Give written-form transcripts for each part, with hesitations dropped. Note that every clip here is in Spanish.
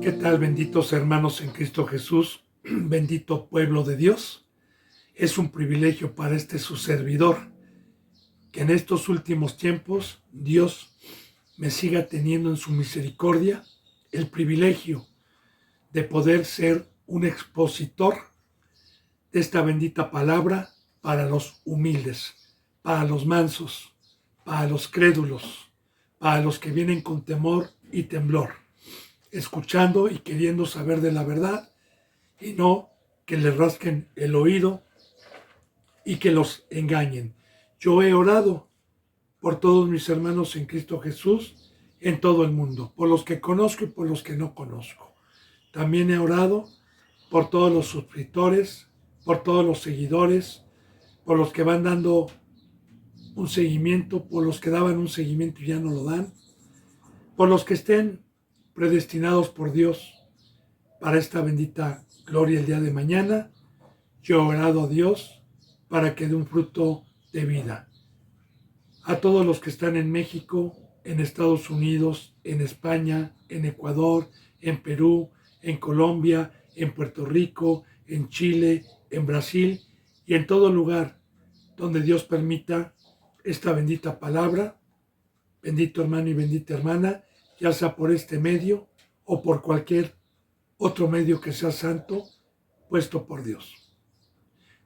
¿Qué tal, benditos hermanos en Cristo Jesús? Bendito pueblo de Dios. Es un privilegio para su servidor que en estos últimos tiempos Dios me siga teniendo en su misericordia el privilegio de poder ser un expositor de esta bendita palabra para los humildes, para los mansos, para los crédulos, para los que vienen con temor y temblor, escuchando y queriendo saber de la verdad y no que les rasquen el oído y que los engañen. Yo he orado por todos mis hermanos en Cristo Jesús en todo el mundo, por los que conozco y por los que no conozco. También he orado por todos los suscriptores, por todos los seguidores, por los que van dando un seguimiento, por los que daban un seguimiento y ya no lo dan, por los que estén predestinados por Dios para esta bendita gloria el día de mañana. Yo he orado a Dios para que dé un fruto de vida. A todos los que están en México, en Estados Unidos, en España, en Ecuador, en Perú, en Colombia, en Puerto Rico, en Chile, en Brasil y en todo lugar donde Dios permita esta bendita palabra, bendito hermano y bendita hermana, ya sea por este medio o por cualquier otro medio que sea santo, puesto por Dios.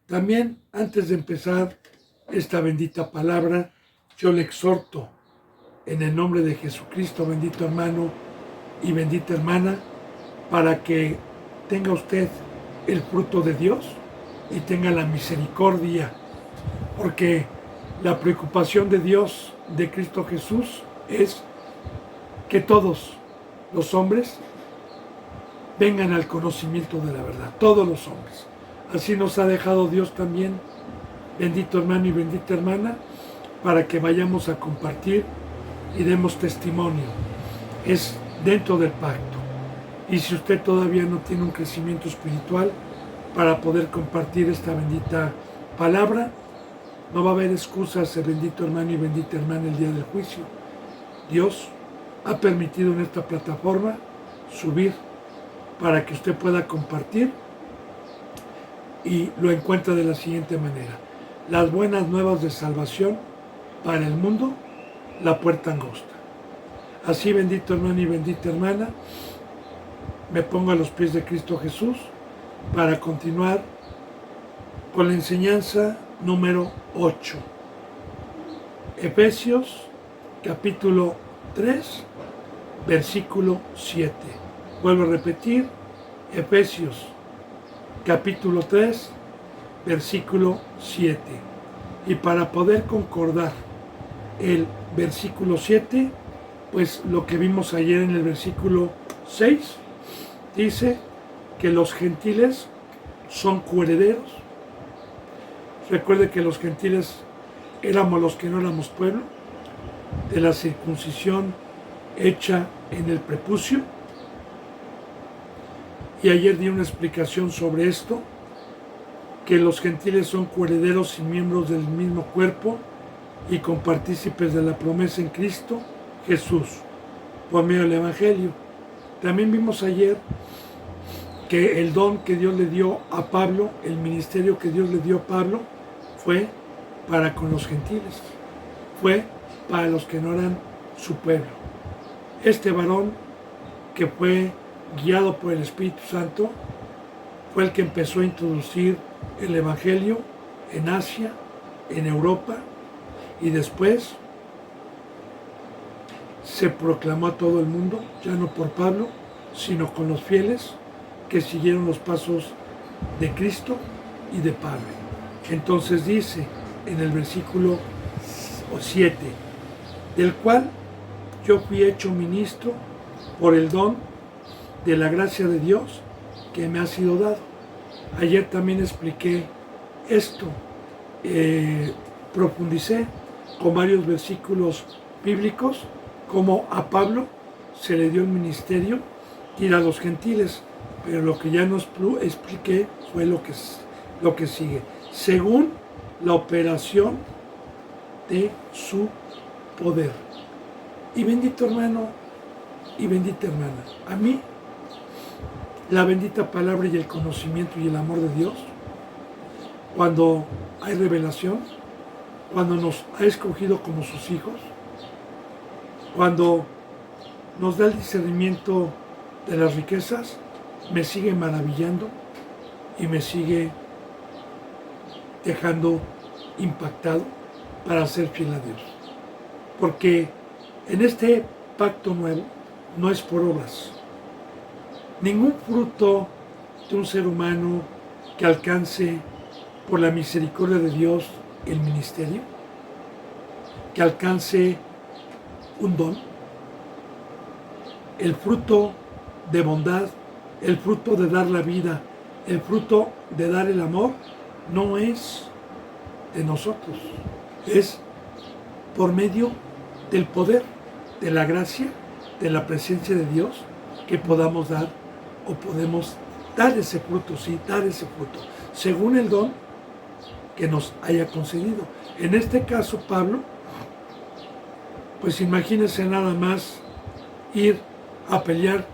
También, antes de empezar esta bendita palabra, yo le exhorto en el nombre de Jesucristo, bendito hermano y bendita hermana, para que tenga usted el fruto de Dios y tenga la misericordia, porque la preocupación de Dios, de Cristo Jesús, es que todos los hombres vengan al conocimiento de la verdad, todos los hombres. Así nos ha dejado Dios también, bendito hermano y bendita hermana, para que vayamos a compartir y demos testimonio. Es dentro del pacto. Y si usted todavía no tiene un crecimiento espiritual para poder compartir esta bendita palabra, no va a haber excusas, bendito hermano y bendita hermana, el día del juicio. Dios ha permitido en esta plataforma subir para que usted pueda compartir y lo encuentra de la siguiente manera: las buenas nuevas de salvación para el mundo, la puerta angosta. Así, bendito hermano y bendita hermana, me pongo a los pies de Cristo Jesús para continuar con la enseñanza número 8. Efesios capítulo 3, versículo 7. Vuelvo a repetir, Efesios capítulo 3, versículo 7. Y para poder concordar el versículo 7, pues lo que vimos ayer en el versículo 6, dice que los gentiles son coherederos. Recuerde que los gentiles éramos los que no éramos pueblo, de la circuncisión hecha en el prepucio. Y ayer di una explicación sobre esto, que los gentiles son coherederos y miembros del mismo cuerpo y compartícipes de la promesa en Cristo Jesús, por medio del Evangelio. También vimos ayer que el don que Dios le dio a Pablo, el ministerio que Dios le dio a Pablo, fue para con los gentiles, fue para los que no eran su pueblo. Este varón, que fue guiado por el Espíritu Santo, fue el que empezó a introducir el Evangelio en Asia, en Europa, y después se proclamó a todo el mundo, ya no por Pablo, sino con los fieles que siguieron los pasos de Cristo y de Pablo. Entonces dice en el versículo 7, del cual yo fui hecho ministro por el don de la gracia de Dios que me ha sido dado. Ayer también expliqué esto, profundicé con varios versículos bíblicos, como a Pablo se le dio el ministerio ir a los gentiles, pero lo que ya nos expliqué fue lo que sigue, según la operación de su poder. Y bendito hermano y bendita hermana, a mí la bendita palabra y el conocimiento y el amor de Dios, cuando hay revelación, cuando nos ha escogido como sus hijos, cuando nos da el discernimiento de las riquezas, me sigue maravillando y me sigue dejando impactado para ser fiel a Dios. Porque en este pacto nuevo no es por obras. Ningún fruto de un ser humano que alcance por la misericordia de Dios el ministerio, que alcance un don, el fruto de bondad, el fruto de dar la vida, el fruto de dar el amor, no es de nosotros, es por medio del poder, de la gracia, de la presencia de Dios, que podamos dar o podemos dar ese fruto, sí, dar ese fruto, según el don que nos haya concedido. En este caso, Pablo, pues imagínense nada más ir a pelear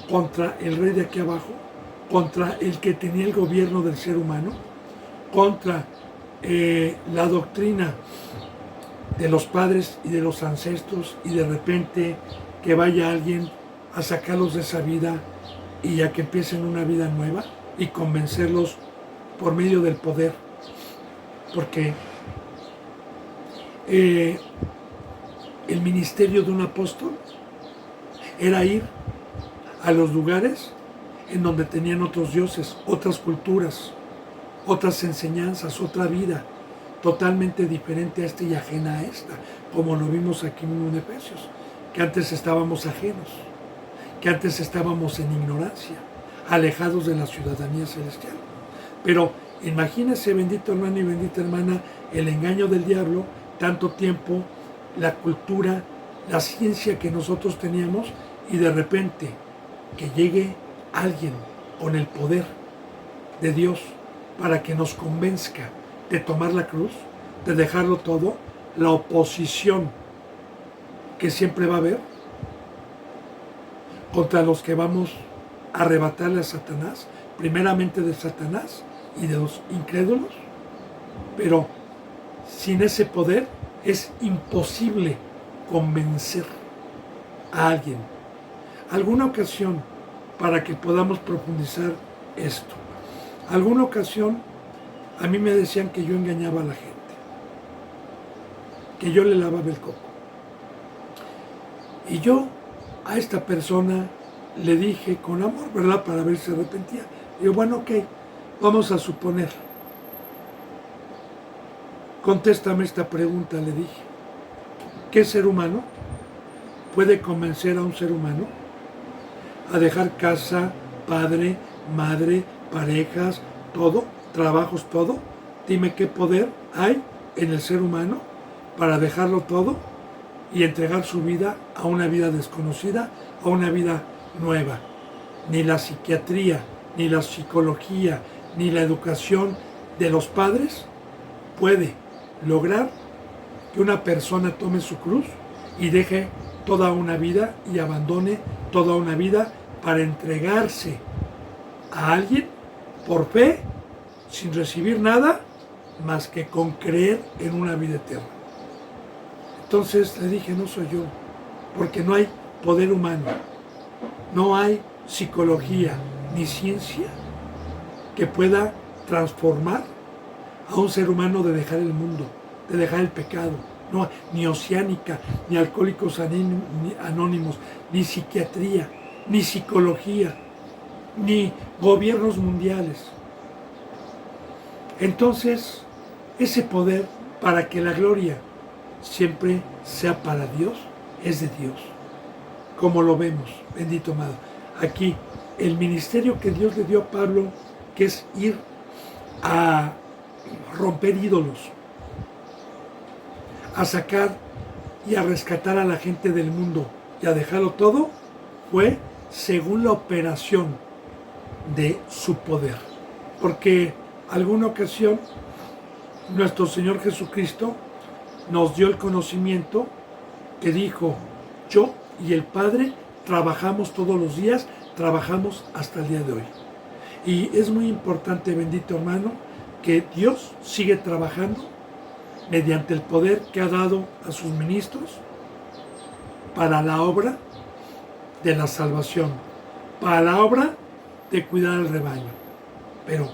contra el rey de aquí abajo, contra el que tenía el gobierno del ser humano, contra la doctrina de los padres y de los ancestros, y de repente que vaya alguien a sacarlos de esa vida y ya que empiecen una vida nueva y convencerlos por medio del poder. Porque el ministerio de un apóstol era ir a los lugares en donde tenían otros dioses, otras culturas, otras enseñanzas, otra vida, totalmente diferente a esta y ajena a esta, como lo vimos aquí mismo en Efesios, que antes estábamos ajenos, que antes estábamos en ignorancia, alejados de la ciudadanía celestial. Pero imagínese, bendito hermano y bendita hermana, el engaño del diablo, tanto tiempo, la cultura, la ciencia que nosotros teníamos, y de repente que llegue alguien con el poder de Dios para que nos convenzca de tomar la cruz, de dejarlo todo, la oposición que siempre va a haber contra los que vamos a arrebatarle a Satanás, primeramente de Satanás y de los incrédulos, pero sin ese poder es imposible convencer a alguien. Alguna ocasión, para que podamos profundizar esto, alguna ocasión a mí me decían que yo engañaba a la gente, que yo le lavaba el coco. Y yo a esta persona le dije con amor, ¿verdad?, para ver si se arrepentía. Digo, bueno, ok, vamos a suponer. Contéstame esta pregunta, le dije. ¿Qué ser humano puede convencer a un ser humano a dejar casa, padre, madre, parejas, todo, trabajos, todo? Dime qué poder hay en el ser humano para dejarlo todo y entregar su vida a una vida desconocida, a una vida nueva. Ni la psiquiatría, ni la psicología, ni la educación de los padres puede lograr que una persona tome su cruz y deje toda una vida y abandone toda una vida para entregarse a alguien por fe, sin recibir nada más que con creer en una vida eterna. Entonces le dije, no soy yo, porque no hay poder humano, no hay psicología ni ciencia que pueda transformar a un ser humano de dejar el mundo, de dejar el pecado. No, ni Oceánica, ni Alcohólicos Anónimos, ni psiquiatría, ni psicología, ni gobiernos mundiales. Entonces, ese poder para que la gloria siempre sea para Dios, es de Dios. Como lo vemos, bendito amado. Aquí, el ministerio que Dios le dio a Pablo, que es ir a romper ídolos, a sacar y a rescatar a la gente del mundo y a dejarlo todo, fue según la operación de su poder. Porque alguna ocasión nuestro Señor Jesucristo nos dio el conocimiento que dijo, yo y el Padre trabajamos todos los días trabajamos hasta el día de hoy. Y es muy importante, bendito hermano, que Dios sigue trabajando mediante el poder que ha dado a sus ministros para la obra de la salvación, para la obra de cuidar al rebaño. Pero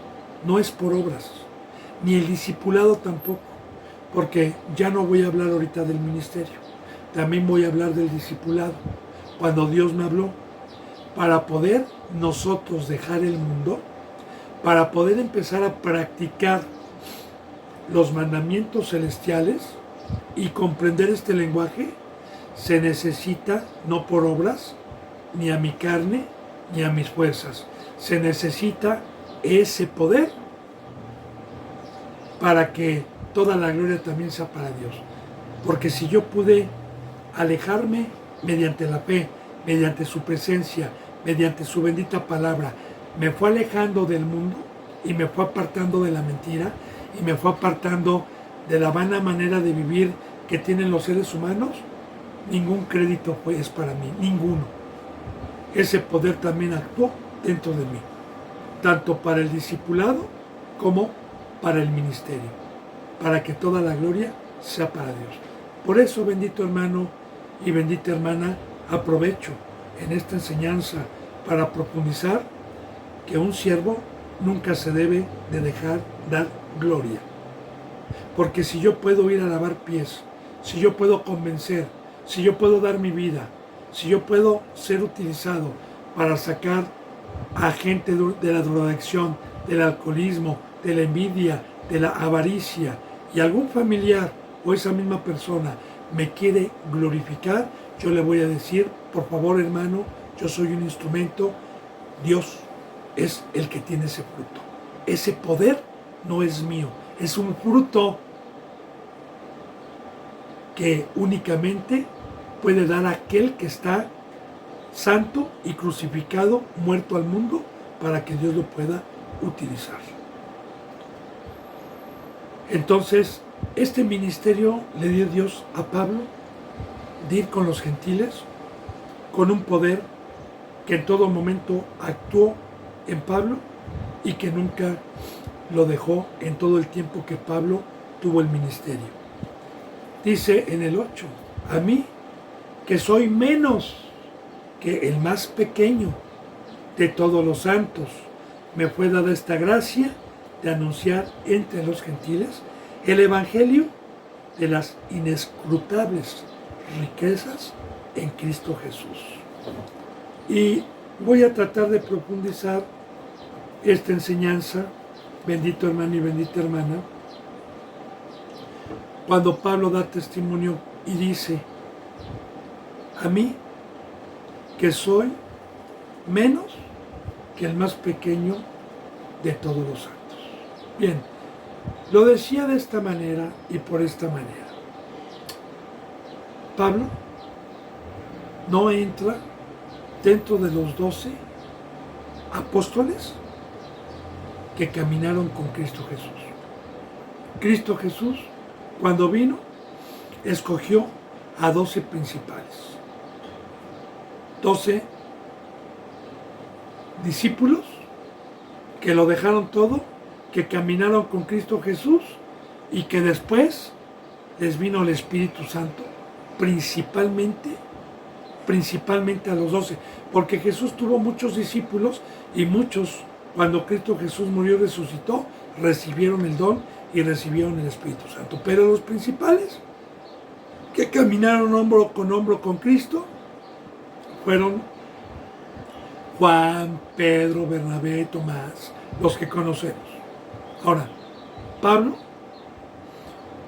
no es por obras, ni el discipulado tampoco, porque ya no voy a hablar ahorita del ministerio, también voy a hablar del discipulado. Cuando Dios me habló, para poder nosotros dejar el mundo, para poder empezar a practicar los mandamientos celestiales y comprender este lenguaje, se necesita no por obras, ni a mi carne, ni a mis fuerzas. Se necesita ese poder para que toda la gloria también sea para Dios. Porque si yo pude alejarme mediante la fe, mediante su presencia, mediante su bendita palabra, me fue alejando del mundo y me fue apartando de la mentira y me fue apartando de la vana manera de vivir que tienen los seres humanos, ningún crédito es para mí, ninguno. Ese poder también actuó dentro de mí, tanto para el discipulado como para el ministerio, para que toda la gloria sea para Dios. Por eso, bendito hermano y bendita hermana, aprovecho en esta enseñanza para profundizar que un siervo nunca se debe de dejar dar gloria. Porque si yo puedo ir a lavar pies, si yo puedo convencer, si yo puedo dar mi vida, si yo puedo ser utilizado para sacar a gente de la drogadicción, del alcoholismo, de la envidia, de la avaricia, y algún familiar o esa misma persona me quiere glorificar, yo le voy a decir, por favor hermano, yo soy un instrumento, Dios es el que tiene ese fruto. Ese poder no es mío, es un fruto que únicamente puede dar aquel que está santo y crucificado, muerto al mundo, para que Dios lo pueda utilizar. Entonces, este ministerio le dio Dios a Pablo de ir con los gentiles, con un poder que en todo momento actuó en Pablo y que nunca lo dejó en todo el tiempo que Pablo tuvo el ministerio. Dice en el 8, a mí, que soy menos que el más pequeño de todos los santos, me fue dada esta gracia de anunciar entre los gentiles el evangelio de las inescrutables riquezas en Cristo Jesús. Y voy a tratar de profundizar esta enseñanza, bendito hermano y bendita hermana, cuando Pablo da testimonio y dice, a mí, que soy menos que el más pequeño de todos los santos. Bien, lo decía de esta manera y por esta manera. Pablo no entra dentro de los 12 apóstoles que caminaron con Cristo Jesús. Cristo Jesús, cuando vino, escogió a 12 principales. 12 discípulos que lo dejaron todo, que caminaron con Cristo Jesús y que después les vino el Espíritu Santo, principalmente a los 12, porque Jesús tuvo muchos discípulos y muchos, cuando Cristo Jesús murió y resucitó, recibieron el don y recibieron el Espíritu Santo. Pero los principales que caminaron hombro con Cristo fueron Juan, Pedro, Bernabé, Tomás, los que conocemos. Ahora, Pablo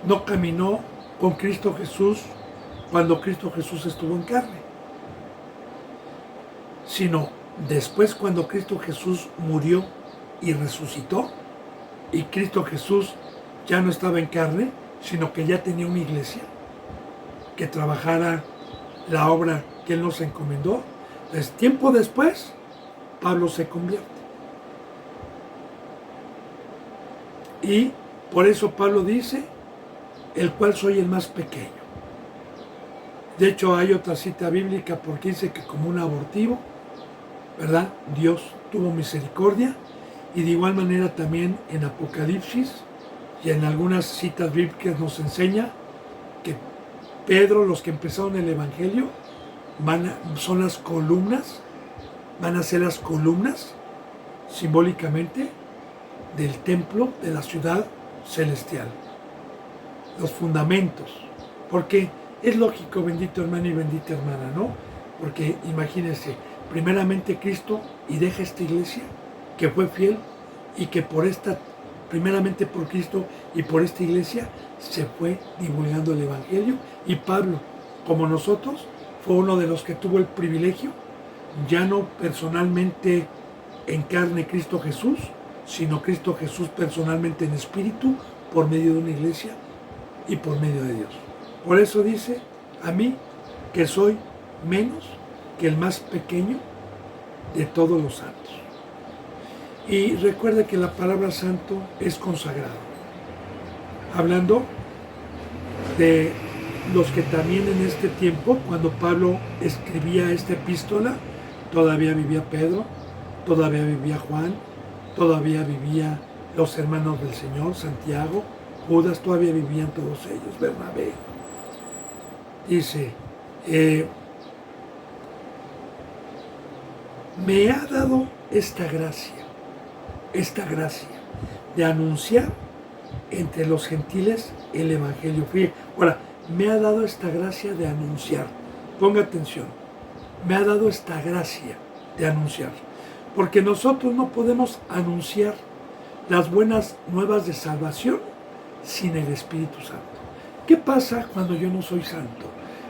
no caminó con Cristo Jesús cuando Cristo Jesús estuvo en carne, sino después cuando Cristo Jesús murió y resucitó, y Cristo Jesús ya no estaba en carne, sino que ya tenía una iglesia que trabajara la obra que Él nos encomendó. Entonces, tiempo después, Pablo se convierte. Y por eso Pablo dice, el cual soy el más pequeño. De hecho, hay otra cita bíblica porque dice que como un abortivo, ¿verdad? Dios tuvo misericordia, y de igual manera también en Apocalipsis y en algunas citas bíblicas nos enseña que Pedro, los que empezaron el Evangelio, son las columnas, van a ser las columnas simbólicamente del templo de la ciudad celestial, los fundamentos, porque es lógico, bendito hermano y bendita hermana, ¿no? Porque imagínense, primeramente Cristo y deja esta iglesia que fue fiel y que primeramente por Cristo y por esta iglesia se fue divulgando el Evangelio, y Pablo, como nosotros, fue uno de los que tuvo el privilegio, ya no personalmente en carne Cristo Jesús, sino Cristo Jesús personalmente en espíritu, por medio de una iglesia y por medio de Dios. Por eso dice, a mí que soy menos que el más pequeño de todos los santos. Y recuerda que la palabra santo es consagrado. Hablando de los que también en este tiempo, cuando Pablo escribía esta epístola, todavía vivía Pedro, todavía vivía Juan, todavía vivía los hermanos del Señor, Santiago, Judas, todavía vivían todos ellos, Bernabé. Dice, me ha dado esta gracia de anunciar entre los gentiles el Evangelio. Ahora, me ha dado esta gracia de anunciar. Ponga atención, me ha dado esta gracia de anunciar. Porque nosotros no podemos anunciar las buenas nuevas de salvación sin el Espíritu Santo. ¿Qué pasa cuando yo no soy santo?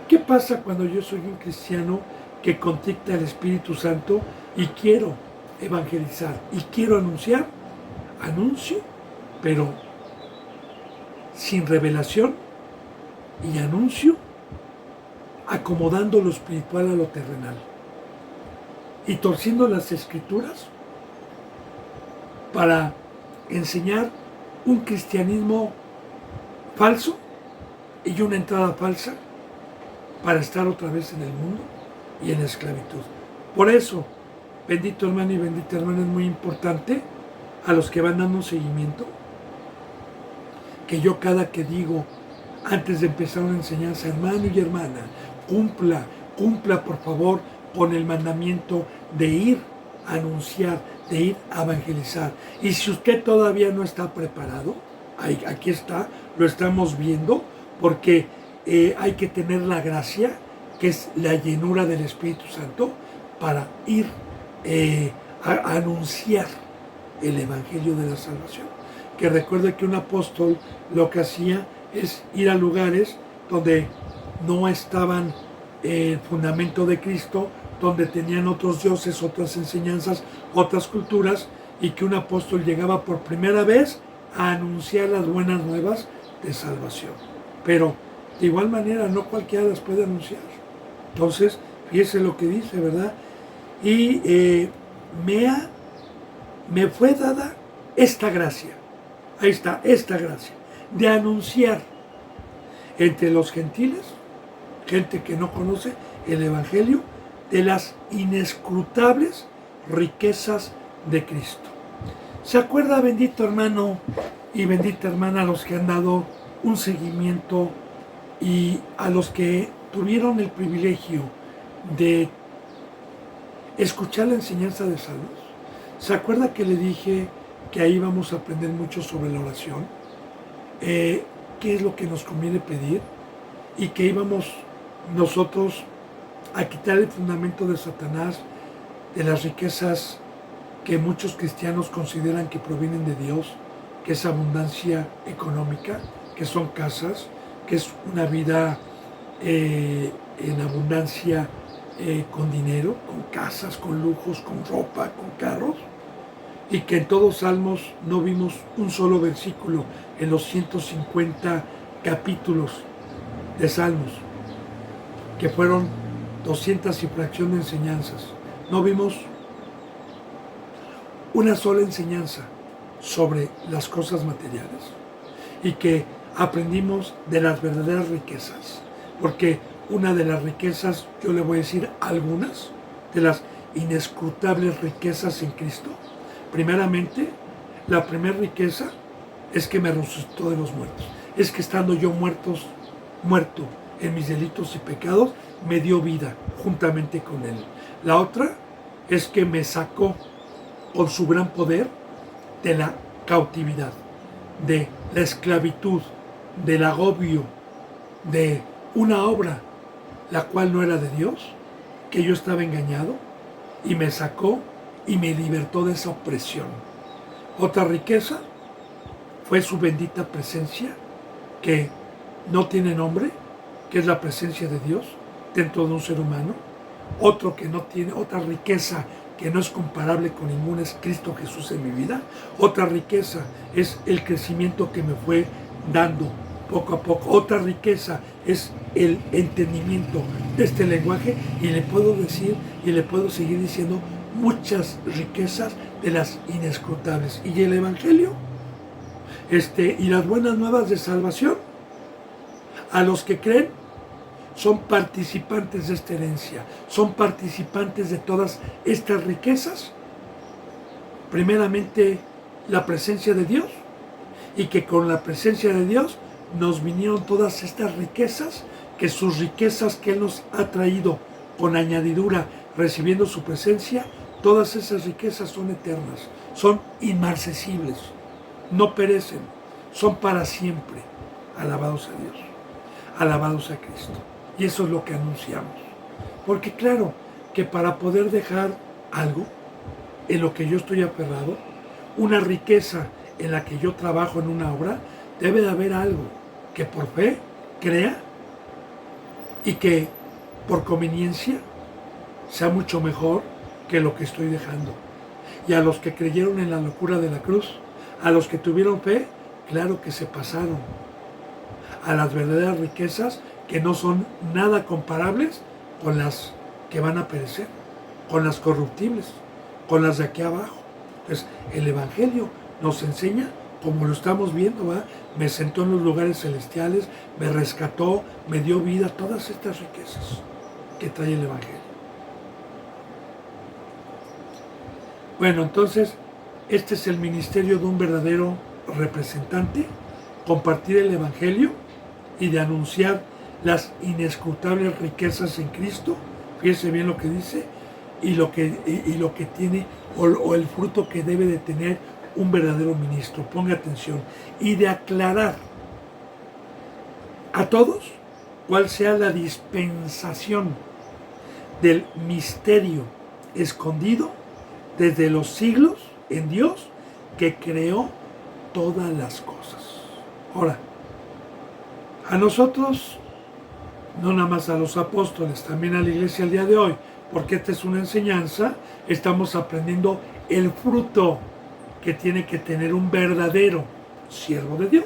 ¿Qué pasa cuando yo soy un cristiano que contacta el Espíritu Santo y quiero evangelizar y quiero anunciar? Anuncio, pero sin revelación, y anuncio acomodando lo espiritual a lo terrenal y torciendo las escrituras para enseñar un cristianismo falso y una entrada falsa para estar otra vez en el mundo y en la esclavitud. Por eso, bendito hermano y bendita hermana, es muy importante a los que van dando un seguimiento, que yo cada que digo, antes de empezar una enseñanza, hermano y hermana, cumpla por favor con el mandamiento de ir a anunciar, de ir a evangelizar. Y si usted todavía no está preparado, aquí está, lo estamos viendo, porque hay que tener la gracia, que es la llenura del Espíritu Santo, para ir a anunciar el Evangelio de la salvación. Que recuerde que un apóstol lo que hacía es ir a lugares donde no estaban el fundamento de Cristo, donde tenían otros dioses, otras enseñanzas, otras culturas, y que un apóstol llegaba por primera vez a anunciar las buenas nuevas de salvación. Pero de igual manera no cualquiera las puede anunciar. Entonces, fíjese lo que dice, ¿verdad? Y me fue dada esta gracia. Ahí está, esta gracia de anunciar entre los gentiles, gente que no conoce el Evangelio, de las inescrutables riquezas de Cristo. ¿Se acuerda, bendito hermano y bendita hermana, a los que han dado un seguimiento y a los que tuvieron el privilegio de escuchar la enseñanza de Salmos? ¿Se acuerda que le dije que ahí vamos a aprender mucho sobre la oración? ¿Qué es lo que nos conviene pedir? Y que íbamos nosotros a quitar el fundamento de Satanás, de las riquezas que muchos cristianos consideran que provienen de Dios, que es abundancia económica, que son casas, que es una vida en abundancia con dinero, con casas, con lujos, con ropa, con carros, y que en todos Salmos no vimos un solo versículo en los 150 capítulos de Salmos, que fueron 200 y fracción de enseñanzas. No vimos una sola enseñanza sobre las cosas materiales, y que aprendimos de las verdaderas riquezas, porque una de las riquezas, yo le voy a decir algunas de las inescrutables riquezas en Cristo. Primeramente, la primera riqueza es que me resucitó de los muertos. Es que estando yo muerto en mis delitos y pecados, me dio vida juntamente con Él. La otra es que me sacó con su gran poder de la cautividad, de la esclavitud, del agobio, de una obra la cual no era de Dios, que yo estaba engañado, y me sacó y me libertó de esa opresión. Otra riqueza fue su bendita presencia, que no tiene nombre, que es la presencia de Dios dentro de un ser humano. Otro que no tiene, otra riqueza que no es comparable con ninguna, es Cristo Jesús en mi vida. Otra riqueza es el crecimiento que me fue dando poco a poco. Otra riqueza es el entendimiento de este lenguaje, y le puedo decir y le puedo seguir diciendo muchas riquezas de las inescrutables. Y el Evangelio y las buenas nuevas de salvación, a los que creen, son participantes de esta herencia, son participantes de todas estas riquezas. Primeramente, la presencia de Dios, y que con la presencia de Dios nos vinieron todas estas riquezas, que sus riquezas que Él nos ha traído con añadidura, recibiendo su presencia, todas esas riquezas son eternas, son inmarcesibles, no perecen, son para siempre. Alabados a Dios, alabados a Cristo. Y eso es lo que anunciamos. Porque claro, que para poder dejar algo en lo que yo estoy aferrado, una riqueza en la que yo trabajo en una obra, debe de haber algo que por fe crea y que por conveniencia sea mucho mejor que lo que estoy dejando. Y a los que creyeron en la locura de la cruz, a los que tuvieron fe, claro que se pasaron a las verdaderas riquezas, que no son nada comparables con las que van a perecer, con las corruptibles, con las de aquí abajo. Pues el Evangelio nos enseña, como lo estamos viendo, ¿va? Me sentó en los lugares celestiales, me rescató, me dio vida, todas estas riquezas que trae el Evangelio. Bueno, entonces, este es el ministerio de un verdadero representante: compartir el Evangelio y de anunciar las inescrutables riquezas en Cristo. Fíjese bien lo que dice, y lo que tiene, o el fruto que debe de tener un verdadero ministro. Ponga atención. Y de aclarar a todos cuál sea la dispensación del misterio escondido desde los siglos en Dios, que creó todas las cosas. Ahora, a nosotros, no nada más a los apóstoles, también a la iglesia el día de hoy, porque esta es una enseñanza, estamos aprendiendo el fruto que tiene que tener un verdadero siervo de Dios.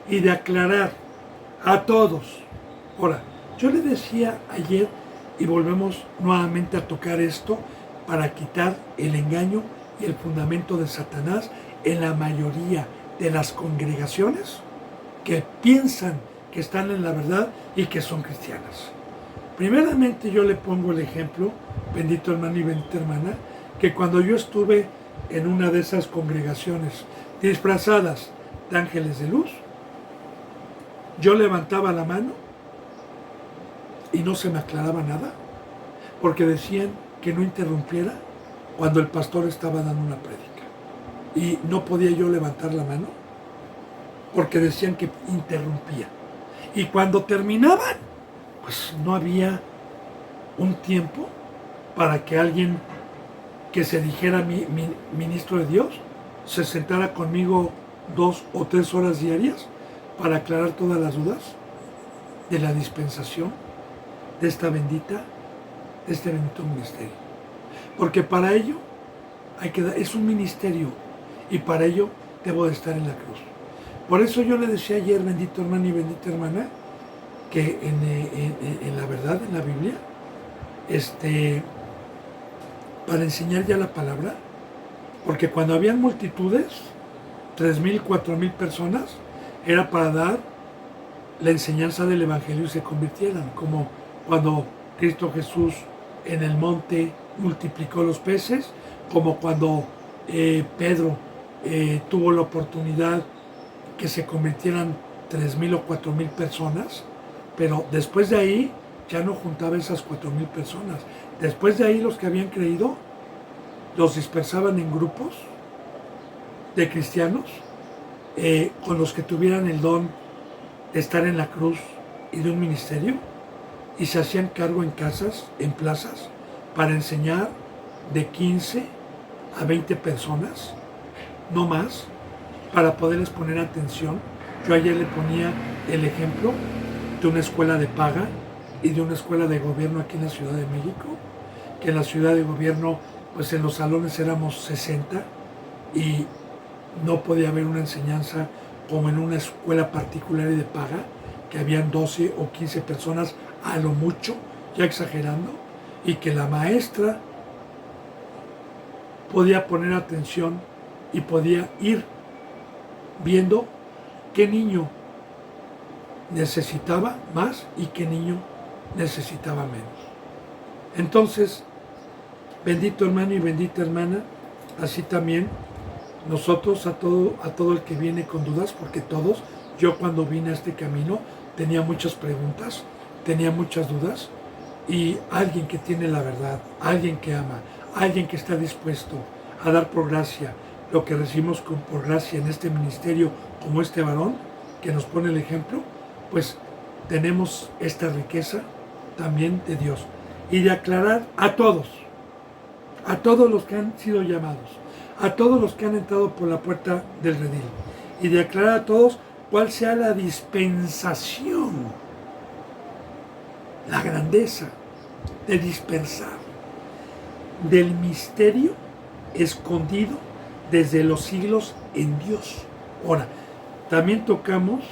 Y de aclarar a todos. Ahora, yo le decía ayer, y volvemos nuevamente a tocar esto, para quitar el engaño y el fundamento de Satanás en la mayoría de las congregaciones que piensan que están en la verdad y que son cristianas. Primeramente, yo le pongo el ejemplo, bendito hermano y bendita hermana, que cuando yo estuve en una de esas congregaciones disfrazadas de ángeles de luz, yo levantaba la mano y no se me aclaraba nada, porque decían que no interrumpiera cuando el pastor estaba dando una prédica. Y no podía yo levantar la mano porque decían que interrumpía. Y cuando terminaban, pues no había un tiempo para que alguien que se dijera ministro de Dios se sentara conmigo 2 o 3 horas diarias para aclarar todas las dudas de la dispensación de este bendito ministerio. Porque para ello es un ministerio, y para ello debo de estar en la cruz. Por eso yo le decía ayer, bendito hermano y bendita hermana, que en la verdad, en la Biblia, para enseñar ya la palabra, porque cuando habían multitudes, 3,000, 4,000 personas, era para dar la enseñanza del Evangelio y se convirtieran, como cuando Cristo Jesús en el monte multiplicó los peces, como cuando Pedro tuvo la oportunidad que se convirtieran 3,000 o 4,000 personas, pero después de ahí ya no juntaba esas 4,000 personas. Después de ahí los que habían creído los dispersaban en grupos de cristianos con los que tuvieran el don de estar en la cruz y de un ministerio, y se hacían cargo en casas, en plazas, para enseñar de 15 a 20 personas, no más, para poderles poner atención. Yo ayer le ponía el ejemplo de una escuela de paga y de una escuela de gobierno aquí en la Ciudad de México, que en la Ciudad de Gobierno, pues en los salones éramos 60 y no podía haber una enseñanza como en una escuela particular y de paga, que habían 12 o 15 personas a lo mucho, ya exagerando, y que la maestra podía poner atención y podía ir viendo qué niño necesitaba más y qué niño necesitaba menos. Entonces, bendito hermano y bendita hermana, así también nosotros a todo el que viene con dudas, porque todos, yo cuando vine a este camino tenía muchas preguntas, tenía muchas dudas, y alguien que tiene la verdad, alguien que ama, alguien que está dispuesto a dar por gracia lo que recibimos por gracia en este ministerio, como este varón que nos pone el ejemplo, pues tenemos esta riqueza también de Dios, y de aclarar a todos los que han sido llamados, a todos los que han entrado por la puerta del redil, y de aclarar a todos cuál sea la dispensación, la grandeza de dispersar del misterio escondido desde los siglos en Dios. Ahora, también tocamos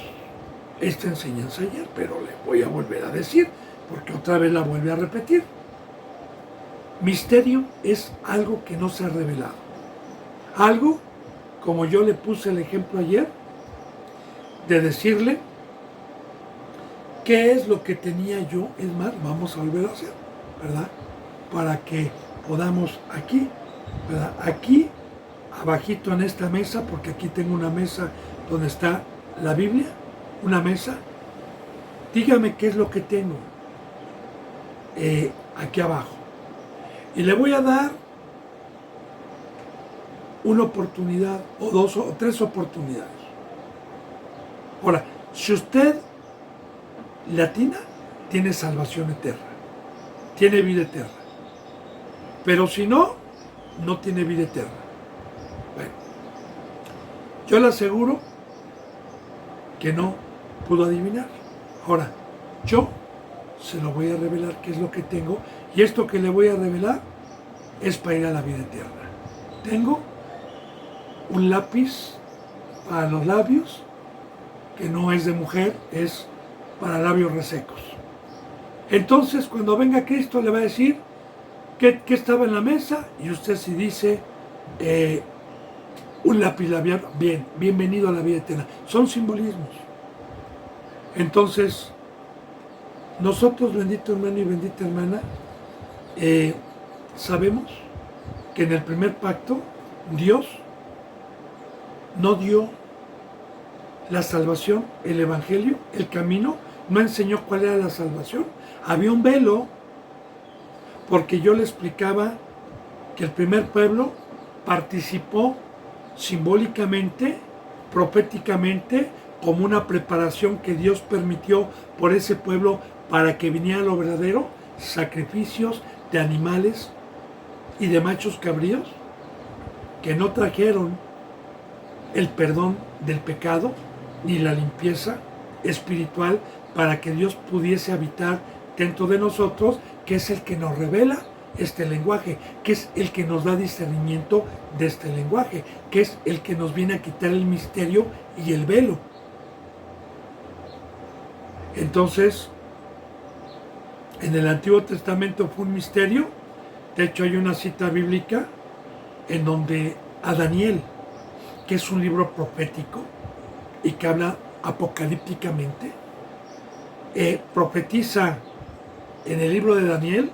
esta enseñanza ayer, pero le voy a volver a decir, porque otra vez la vuelve a repetir. Misterio es algo que no se ha revelado. Algo, como yo le puse el ejemplo ayer, de decirle qué es lo que tenía yo. Es más, vamos a volver a hacer, ¿verdad? Para que podamos aquí, ¿verdad? Aquí, abajito en esta mesa, porque aquí tengo una mesa donde está la Biblia, una mesa. Dígame qué es lo que tengo aquí abajo. Y le voy a dar una oportunidad, o dos o tres oportunidades. Ahora, si usted le atina, tiene salvación eterna, tiene vida eterna. Pero si no, no tiene vida eterna. Bueno, yo le aseguro que no pudo adivinar. Ahora, yo se lo voy a revelar qué es lo que tengo, y esto que le voy a revelar es para ir a la vida eterna. Tengo un lápiz para los labios, que no es de mujer, es para labios resecos. Entonces, cuando venga Cristo, le va a decir qué estaba en la mesa, y usted si dice un lápiz labial, bienvenido a la vida eterna. Son simbolismos. Entonces, nosotros, bendito hermano y bendita hermana, sabemos que en el primer pacto Dios no dio la salvación, el evangelio, el camino, no enseñó cuál era la salvación. Había un velo, porque yo le explicaba que el primer pueblo participó simbólicamente, proféticamente, como una preparación que Dios permitió por ese pueblo para que viniera lo verdadero, sacrificios de animales y de machos cabríos que no trajeron el perdón del pecado ni la limpieza espiritual para que Dios pudiese habitar dentro de nosotros, que es el que nos revela este lenguaje, que es el que nos da discernimiento de este lenguaje, que es el que nos viene a quitar el misterio y el velo. Entonces, en el Antiguo Testamento fue un misterio. De hecho, hay una cita bíblica en donde a Daniel, que es un libro profético y que habla apocalípticamente, profetiza en el libro de Daniel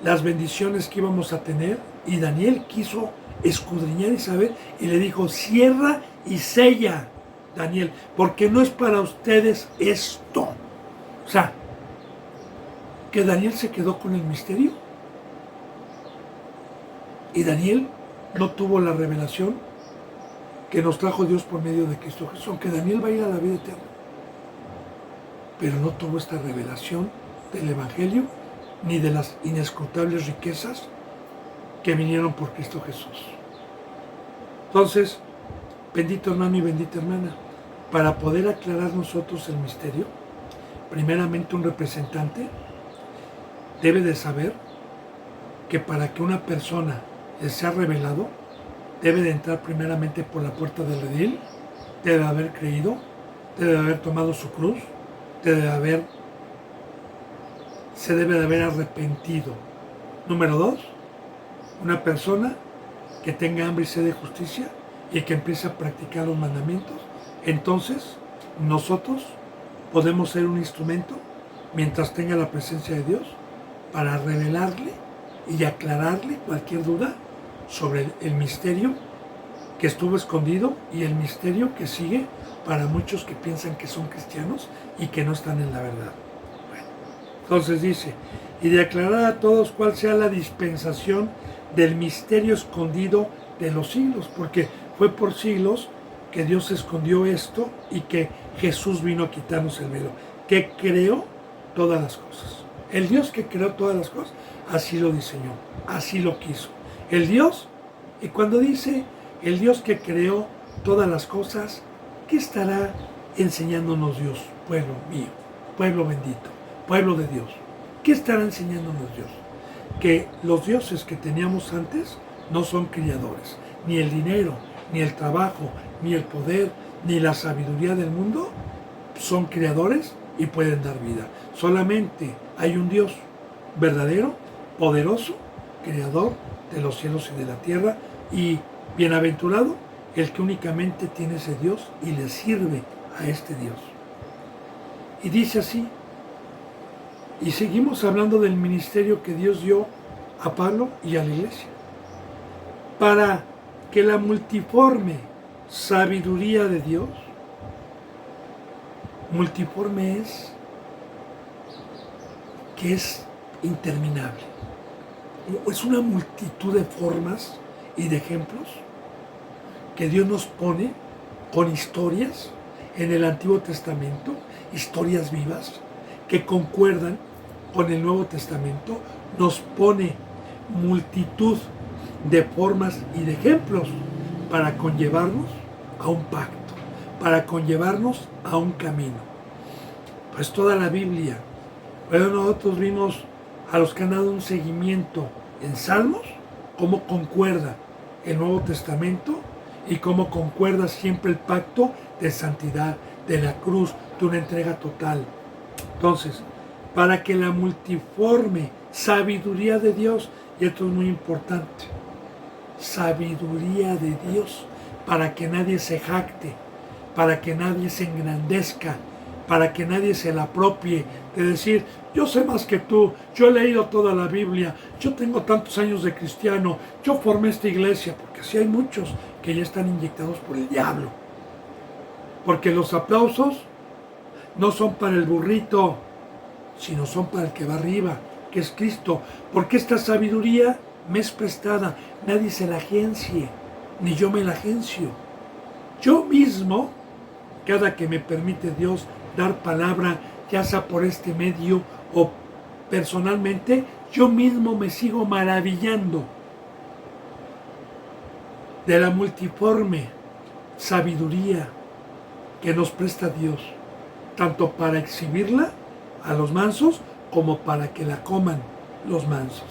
las bendiciones que íbamos a tener, y Daniel quiso escudriñar y saber, y le dijo, cierra y sella, Daniel, porque no es para ustedes esto. O sea, que Daniel se quedó con el misterio, y Daniel no tuvo la revelación que nos trajo Dios por medio de Cristo Jesús, aunque Daniel va a ir a la vida eterna, pero no tuvo esta revelación del Evangelio, ni de las inescrutables riquezas que vinieron por Cristo Jesús. Entonces, bendito hermano y bendita hermana, para poder aclarar nosotros el misterio, primeramente un representante debe de saber que para que una persona les sea revelado, debe de entrar primeramente por la puerta del redil, debe haber creído, debe haber tomado su cruz, se debe de haber arrepentido. Número 2, una persona que tenga hambre y sed de justicia y que empiece a practicar los mandamientos. Entonces, nosotros podemos ser un instrumento, mientras tenga la presencia de Dios, para revelarle y aclararle cualquier duda sobre el misterio que estuvo escondido y el misterio que sigue para muchos que piensan que son cristianos y que no están en la verdad. Bueno, entonces dice, y de aclarar a todos cuál sea la dispensación del misterio escondido de los siglos, porque fue por siglos que Dios escondió esto y que Jesús vino a quitarnos el velo, que creó todas las cosas. El Dios que creó todas las cosas, así lo diseñó, así lo quiso. El Dios, y cuando dice el Dios que creó todas las cosas, ¿qué estará enseñándonos Dios? Pueblo mío, pueblo bendito, pueblo de Dios. ¿Qué estará enseñándonos Dios? Que los dioses que teníamos antes no son creadores. Ni el dinero, ni el trabajo, ni el poder, ni la sabiduría del mundo son creadores y pueden dar vida. Solamente hay un Dios verdadero, poderoso, creador de los cielos y de la tierra, y bienaventurado el que únicamente tiene ese Dios y le sirve a este Dios. Y dice así, y seguimos hablando del ministerio que Dios dio a Pablo y a la iglesia, para que la multiforme sabiduría de Dios, multiforme es que es interminable, es una multitud de formas y de ejemplos que Dios nos pone con historias en el Antiguo Testamento, historias vivas que concuerdan con el Nuevo Testamento, nos pone multitud de formas y de ejemplos para conllevarnos a un pacto, para conllevarnos a un camino. Pues toda la Biblia, pero nosotros vimos a los que han dado un seguimiento en Salmos, cómo concuerda el Nuevo Testamento y cómo concuerda siempre el pacto de santidad, de la cruz, de una entrega total. Entonces, para que la multiforme sabiduría de Dios, y esto es muy importante, sabiduría de Dios, para que nadie se jacte, para que nadie se engrandezca, para que nadie se la apropie de decir, yo sé más que tú, yo he leído toda la Biblia, yo tengo tantos años de cristiano, yo formé esta iglesia, porque sí hay muchos que ya están inyectados por el diablo. Porque los aplausos no son para el burrito, sino son para el que va arriba, que es Cristo. Porque esta sabiduría me es prestada, nadie se la agencie, ni yo me la agencio. Yo mismo, cada que me permite Dios dar palabra, ya sea por este medio o personalmente, yo mismo me sigo maravillando de la multiforme sabiduría que nos presta Dios, tanto para exhibirla a los mansos como para que la coman los mansos.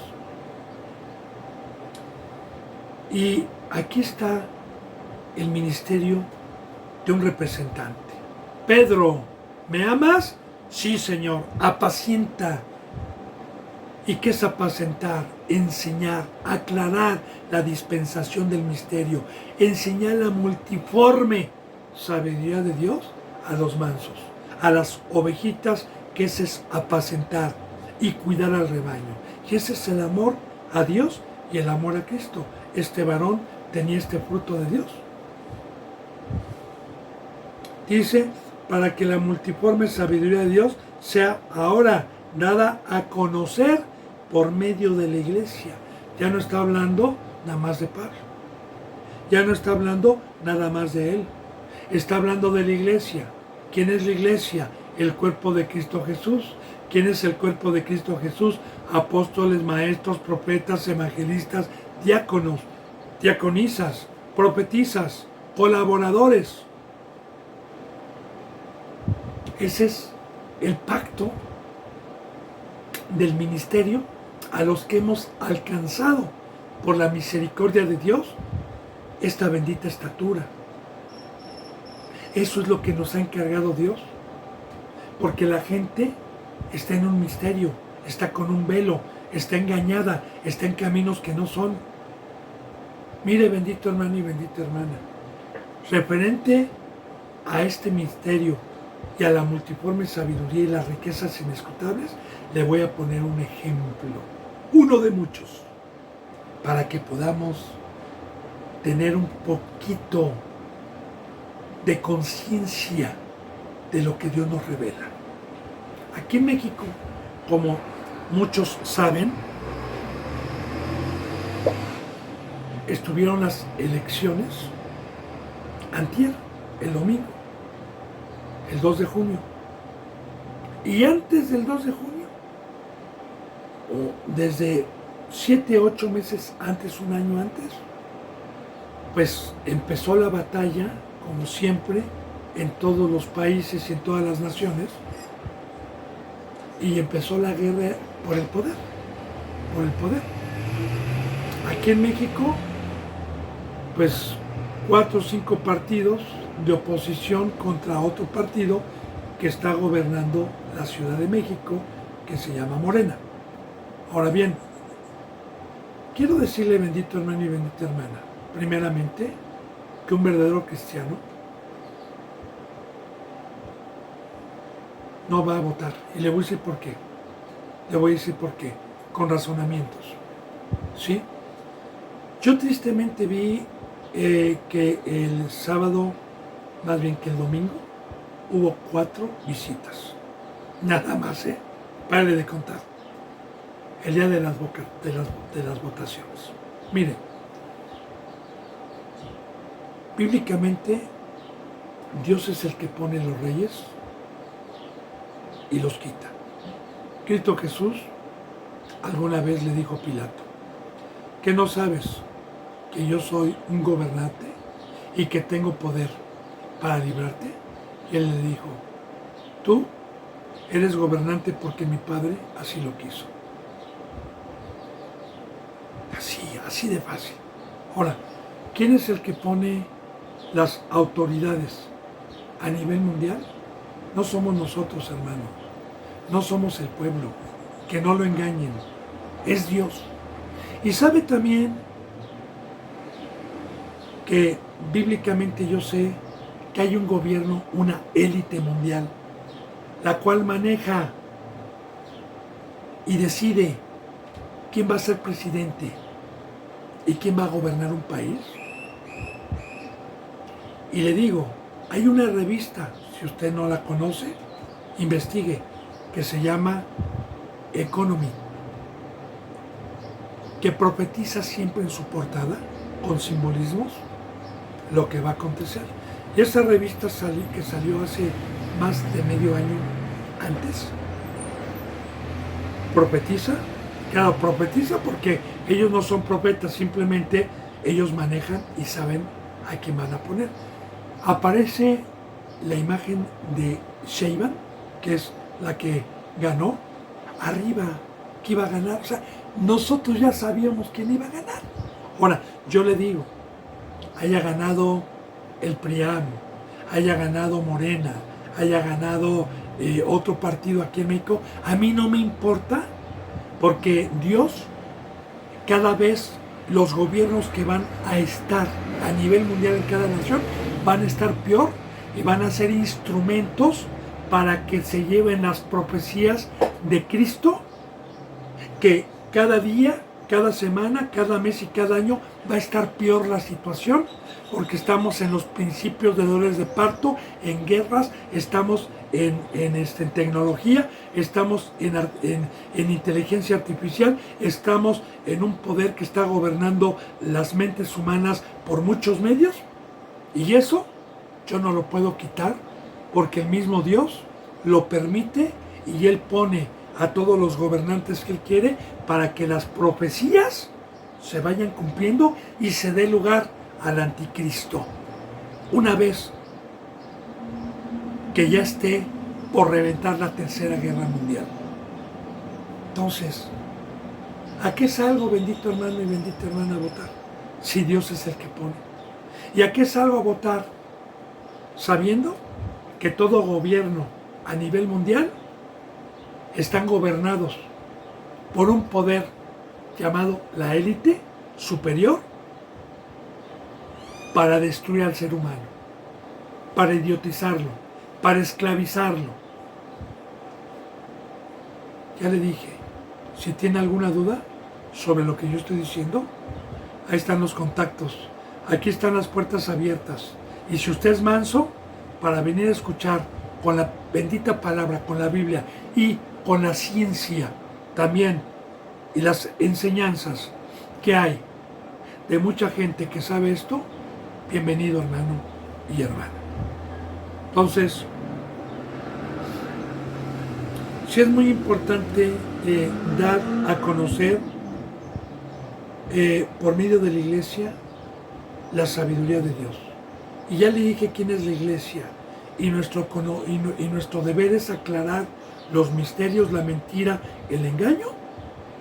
Y aquí está el ministerio de un representante. Pedro, ¿me amas? Sí, Señor, apacienta. ¿Y qué es apacentar? Enseñar, aclarar la dispensación del misterio, enseñar la multiforme sabiduría de Dios a los mansos, a las ovejitas, que ese es apacentar, y cuidar al rebaño. Y ese es el amor a Dios y el amor a Cristo. Este varón tenía este fruto de Dios. Dice, para que la multiforme sabiduría de Dios sea ahora dada a conocer por medio de la iglesia. Ya no está hablando nada más de Pablo. Ya no está hablando nada más de él. Está hablando de la iglesia. ¿Quién es la iglesia? El cuerpo de Cristo Jesús. ¿Quién es el cuerpo de Cristo Jesús? Apóstoles, maestros, profetas, evangelistas, diáconos, diaconisas, profetizas, colaboradores. Ese es el pacto del ministerio a los que hemos alcanzado por la misericordia de Dios esta bendita estatura. Eso es lo que nos ha encargado Dios, porque la gente está en un misterio, está con un velo, está engañada, está en caminos que no son. Mire, bendito hermano y bendita hermana, referente a este misterio y a la multiforme sabiduría y las riquezas inescrutables, le voy a poner un ejemplo, uno de muchos, para que podamos tener un poquito de conciencia de lo que Dios nos revela. Aquí en México, como muchos saben, estuvieron las elecciones antier, el domingo, el 2 de junio. Y antes del 2 de junio, o desde 7, 8 meses antes, un año antes, pues empezó la batalla, como siempre, en todos los países y en todas las naciones, y empezó la guerra por el poder, por el poder. Aquí en México, pues 4 o 5 partidos de oposición contra otro partido que está gobernando la Ciudad de México, que se llama Morena. Ahora bien, quiero decirle, bendito hermano y bendita hermana, primeramente, que un verdadero cristiano no va a votar. Y le voy a decir por qué. Le voy a decir por qué, con razonamientos. ¿Sí? Yo tristemente vi que el sábado, más bien que el domingo, hubo 4 visitas. Nada más, pare de contar. El día de las votaciones. Miren, bíblicamente, Dios es el que pone los reyes y los quita. Cristo Jesús alguna vez le dijo a Pilato, ¿que no sabes que yo soy un gobernante y que tengo poder para librarte? Y él le dijo, tú eres gobernante porque mi Padre así lo quiso. Así de fácil. Ahora, ¿quién es el que pone las autoridades a nivel mundial? No somos nosotros, hermanos. No somos el pueblo. Que no lo engañen. Es Dios. Y sabe también que bíblicamente yo sé que hay un gobierno, una élite mundial, la cual maneja y decide quién va a ser presidente y quién va a gobernar un país. Y le digo, hay una revista, si usted no la conoce, investigue, que se llama Economy, que profetiza siempre en su portada, con simbolismos, lo que va a acontecer. Y esa revista que salió hace más de medio año antes, profetiza, claro, profetiza porque ellos no son profetas, simplemente ellos manejan y saben a quién van a poner. Aparece la imagen de Sheinbaum, que es la que ganó, arriba, que iba a ganar. O sea, nosotros ya sabíamos quién iba a ganar. Ahora, yo le digo, haya ganado el PRIAM, haya ganado Morena, haya ganado otro partido aquí en México, a mí no me importa, porque Dios, cada vez los gobiernos que van a estar a nivel mundial en cada nación, van a estar peor y van a ser instrumentos para que se lleven las profecías de Cristo que cada día, cada semana, cada mes y cada año va a estar peor la situación, porque estamos en los principios de dolores de parto, en guerras, estamos en tecnología, estamos en inteligencia artificial, estamos en un poder que está gobernando las mentes humanas por muchos medios, y eso yo no lo puedo quitar, porque el mismo Dios lo permite y Él pone a todos los gobernantes que Él quiere para que las profecías se vayan cumpliendo y se dé lugar al anticristo. Una vez que ya esté por reventar la Tercera Guerra Mundial. Entonces, ¿a qué salgo, bendito hermano y bendita hermana, a votar? Si Dios es el que pone. ¿Y a qué salgo a votar? Sabiendo que todo gobierno a nivel mundial están gobernados por un poder llamado la élite superior para destruir al ser humano, para idiotizarlo, para esclavizarlo. Ya le dije, si tiene alguna duda sobre lo que yo estoy diciendo, ahí están los contactos, aquí están las puertas abiertas. Y si usted es manso, para venir a escuchar con la bendita palabra, con la Biblia y con la ciencia también, y las enseñanzas que hay de mucha gente que sabe esto, bienvenido hermano y hermana. Entonces, sí es muy importante dar a conocer por medio de la iglesia la sabiduría de Dios. Y ya le dije quién es la iglesia, y nuestro deber es aclarar los misterios, la mentira, el engaño,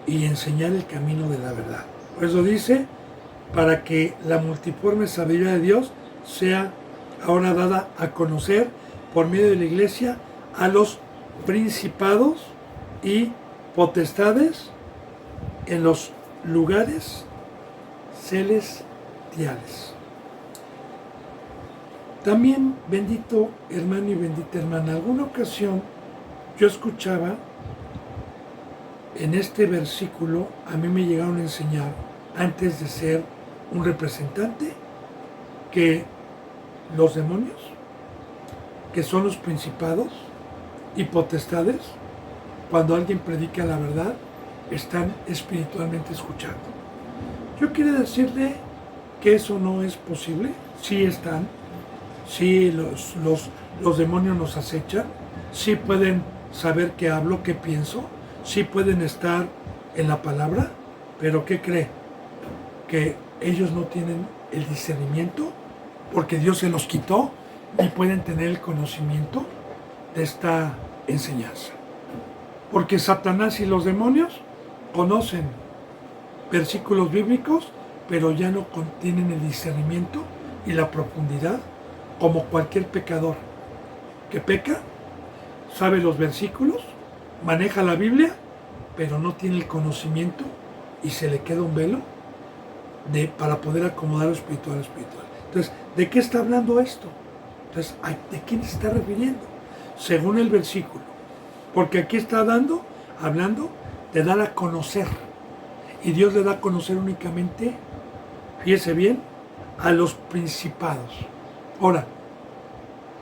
y enseñar el camino de la verdad. Por eso dice, para que la multiforme sabiduría de Dios sea ahora dada a conocer por medio de la iglesia a los principados y potestades en los lugares celestiales. También, bendito hermano y bendita hermana, alguna ocasión yo escuchaba en este versículo, a mí me llegaron a enseñar, antes de ser un representante, que los demonios, que son los principados y potestades, cuando alguien predica la verdad, están espiritualmente escuchando. Yo quiero decirle que eso no es posible. Sí están, sí los demonios nos acechan, sí pueden saber qué hablo, qué pienso, sí pueden estar en la palabra, pero ¿qué cree? Que ellos no tienen el discernimiento, porque Dios se los quitó, ni pueden tener el conocimiento de esta enseñanza. Porque Satanás y los demonios conocen versículos bíblicos, pero ya no tienen el discernimiento y la profundidad como cualquier pecador que peca, sabe los versículos, maneja la Biblia, pero no tiene el conocimiento y se le queda un velo para poder acomodar lo espiritual a lo espiritual. Entonces, ¿de qué está hablando esto? Entonces, ¿de quién se está refiriendo? Según el versículo. Porque aquí está hablando de dar a conocer. Y Dios le da a conocer únicamente, fíjese bien, a los principados. Ahora,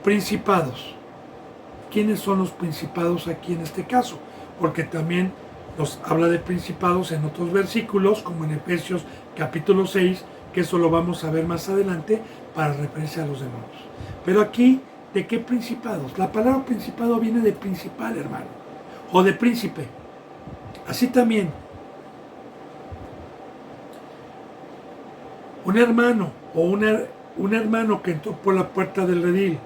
principados. ¿Quiénes son los principados aquí en este caso? Porque también nos habla de principados en otros versículos, como en Efesios capítulo 6, que eso lo vamos a ver más adelante para referirse a los demonios. Pero aquí, ¿de qué principados? La palabra principado viene de principal, hermano, o de príncipe. Así también, un hermano o un hermano que entró por la puerta del redil,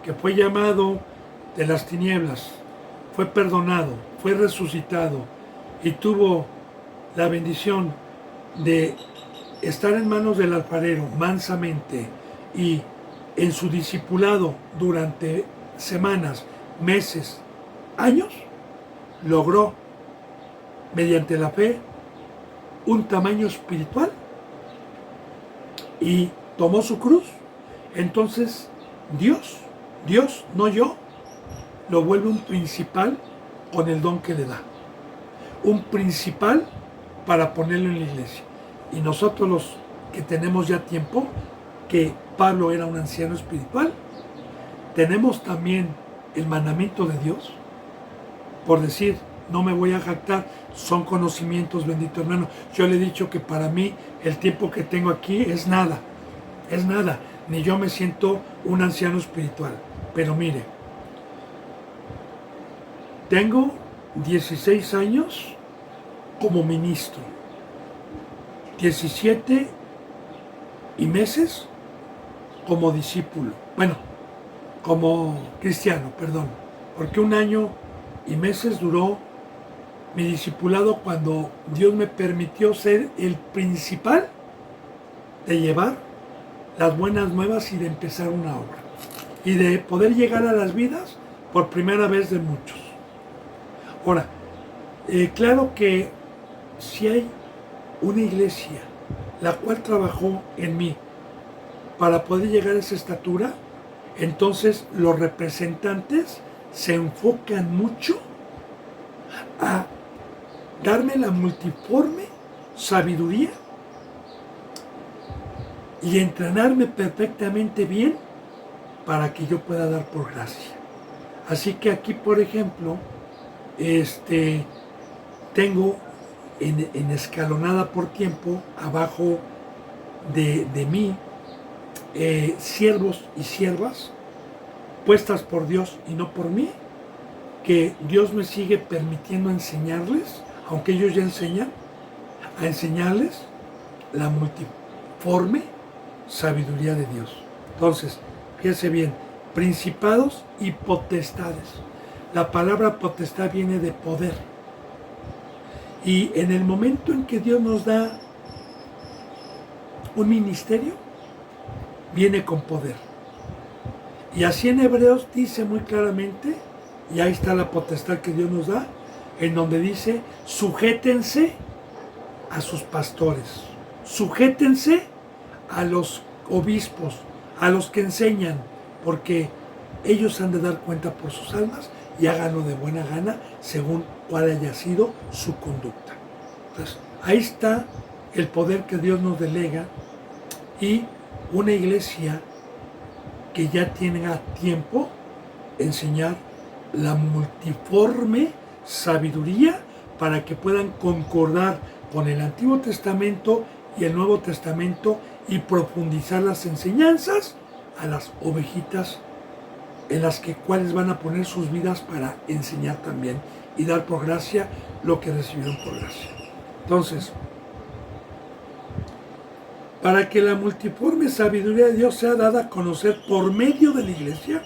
que fue llamado de las tinieblas, fue perdonado, fue resucitado y tuvo la bendición de estar en manos del alfarero mansamente y en su discipulado durante semanas, meses, años, logró mediante la fe un tamaño espiritual y tomó su cruz. Entonces Dios, no yo, lo vuelve un principal con el don que le da. un principal para ponerlo en la iglesia. Y nosotros los que tenemos ya tiempo, que Pablo era un anciano espiritual, tenemos también el mandamiento de Dios, por decir, no me voy a jactar, son conocimientos, bendito hermano. Yo le he dicho que para mí el tiempo que tengo aquí es nada, ni yo me siento un anciano espiritual. Pero mire, tengo 16 años como ministro, 17 y meses como discípulo, bueno, como cristiano, perdón, porque 1 año y meses duró mi discipulado cuando Dios me permitió ser el principal de llevar las buenas nuevas y de empezar una obra y de poder llegar a las vidas por primera vez de muchos. Ahora, claro que si hay una iglesia la cual trabajó en mí para poder llegar a esa estatura, entonces los representantes se enfocan mucho a darme la multiforme sabiduría y entrenarme perfectamente bien para que yo pueda dar por gracia. Así que aquí, por ejemplo, tengo en escalonada por tiempo, abajo de mí, siervos y siervas puestas por Dios y no por mí, que Dios me sigue permitiendo enseñarles, aunque ellos ya enseñan, a enseñarles la multiforme sabiduría de Dios. Entonces, fíjense bien, principados y potestades. La palabra potestad viene de poder. Y en el momento en que Dios nos da un ministerio, viene con poder. Y así en Hebreos dice muy claramente, y ahí está la potestad que Dios nos da, en donde dice, sujétense a sus pastores, sujétense a los obispos, a los que enseñan, porque ellos han de dar cuenta por sus almas y háganlo de buena gana según cuál haya sido su conducta. Entonces, ahí está el poder que Dios nos delega y una iglesia que ya tiene a tiempo enseñar la multiforme sabiduría para que puedan concordar con el Antiguo Testamento y el Nuevo Testamento y profundizar las enseñanzas a las ovejitas en las cuales van a poner sus vidas para enseñar también y dar por gracia lo que recibieron por gracia. Entonces, para que la multiforme sabiduría de Dios sea dada a conocer por medio de la iglesia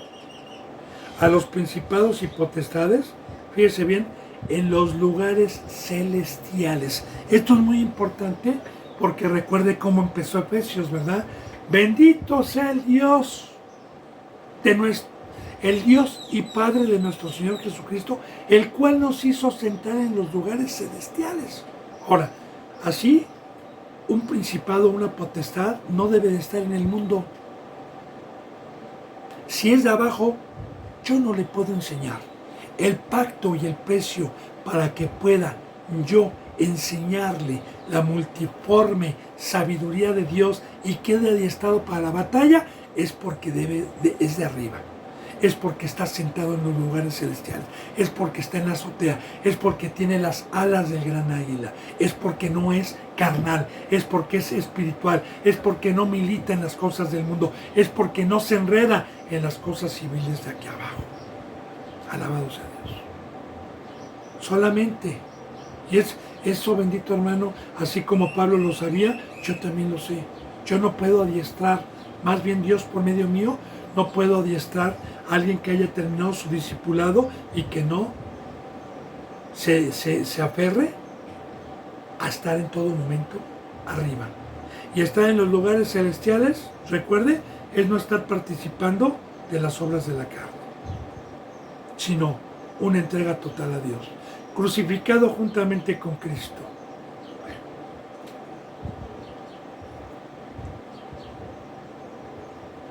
a los principados y potestades, fíjese bien, en los lugares celestiales. Esto es muy importante porque recuerde cómo empezó Efesios, ¿verdad? Bendito sea el Dios el Dios y Padre de nuestro Señor Jesucristo, el cual nos hizo sentar en los lugares celestiales. Ahora, así, un principado, una potestad, no debe de estar en el mundo. Si es de abajo, yo no le puedo enseñar. El pacto y el precio para que pueda yo enseñarle la multiforme sabiduría de Dios y quede adiestrado para la batalla, es porque es de arriba. Es porque está sentado en los lugares celestiales, es porque está en la azotea, es porque tiene las alas del gran águila, es porque no es carnal, es porque es espiritual, es porque no milita en las cosas del mundo, es porque no se enreda en las cosas civiles de aquí abajo. Alabado sea Dios. Solamente. Y eso, bendito hermano, así como Pablo lo sabía, yo también lo sé. Yo no puedo adiestrar, más bien Dios por medio mío, no puedo adiestrar a alguien que haya terminado su discipulado y que no se aferre a estar en todo momento arriba. Y estar en los lugares celestiales, recuerde, es no estar participando de las obras de la carne, sino una entrega total a Dios, crucificado juntamente con Cristo.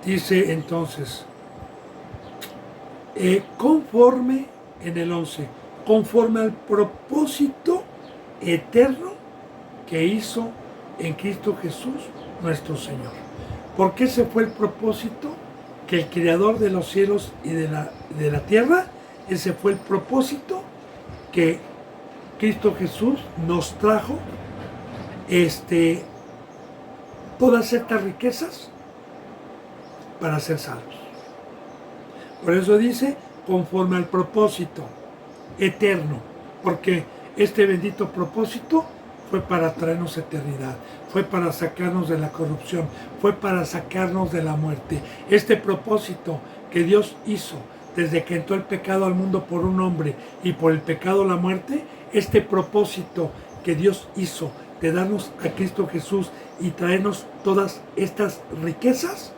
Dice entonces, conforme, en el 11, conforme al propósito eterno que hizo en Cristo Jesús nuestro Señor. Porque ese fue el propósito que el Creador de los cielos y de la tierra, ese fue el propósito que Cristo Jesús nos trajo todas estas riquezas para ser salvos. Por eso dice, conforme al propósito eterno, porque este bendito propósito fue para traernos eternidad, fue para sacarnos de la corrupción, fue para sacarnos de la muerte. Este propósito que Dios hizo desde que entró el pecado al mundo por un hombre y por el pecado la muerte, este propósito que Dios hizo de darnos a Cristo Jesús y traernos todas estas riquezas,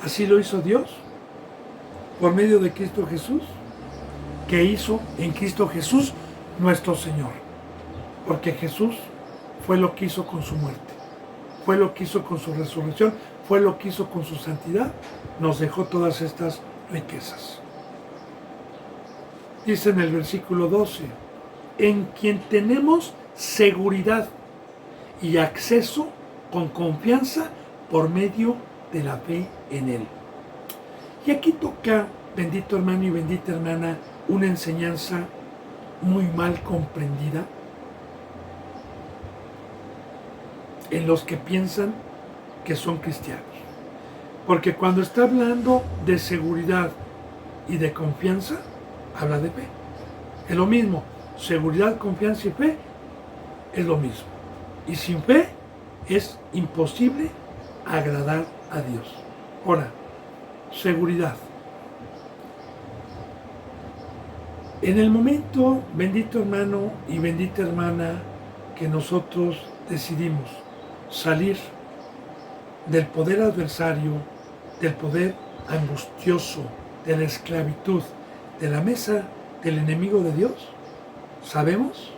así lo hizo Dios por medio de Cristo Jesús, que hizo en Cristo Jesús nuestro Señor. Porque Jesús fue lo que hizo con su muerte, fue lo que hizo con su resurrección, fue lo que hizo con su santidad, nos dejó todas estas riquezas. Dice en el versículo 12, en quien tenemos seguridad y acceso con confianza por medio de la fe en Él. Y aquí toca, bendito hermano y bendita hermana, una enseñanza muy mal comprendida en los que piensan que son cristianos. Porque cuando está hablando de seguridad y de confianza, habla de fe. Es lo mismo. Seguridad, confianza y fe es lo mismo. Y sin fe es imposible agradar a Dios. Ahora, seguridad. En el momento, bendito hermano y bendita hermana, que nosotros decidimos salir del poder adversario, del poder angustioso, de la esclavitud, de la mesa del enemigo de Dios, sabemos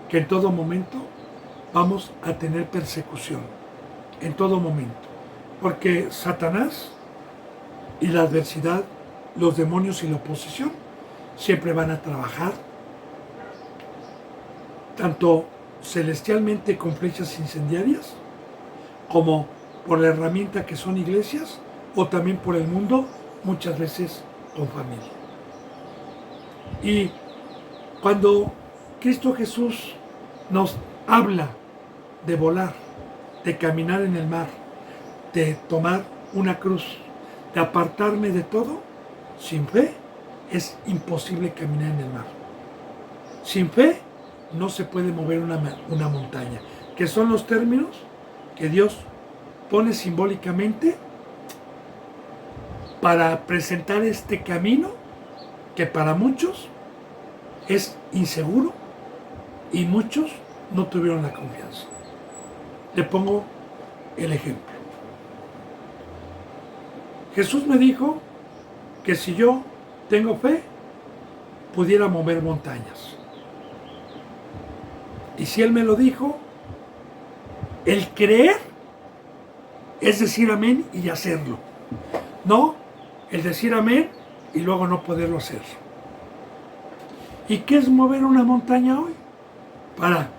que en todo momento vamos a tener persecución, en todo momento, porque Satanás y la adversidad, los demonios y la oposición siempre van a trabajar, tanto celestialmente con flechas incendiarias, como por la herramienta que son iglesias, o también por el mundo, muchas veces con familia. Y cuando Cristo Jesús nos habla de volar, de caminar en el mar, de tomar una cruz, de apartarme de todo, sin fe es imposible caminar en el mar. Sin fe no se puede mover una montaña, que son los términos que Dios pone simbólicamente para presentar este camino que para muchos es inseguro y muchos no tuvieron la confianza. Le pongo el ejemplo. Jesús me dijo que si yo tengo fe, pudiera mover montañas. Y si Él me lo dijo, el creer es decir amén y hacerlo. No el decir amén y luego no poderlo hacer. ¿Y qué es mover una montaña hoy? Para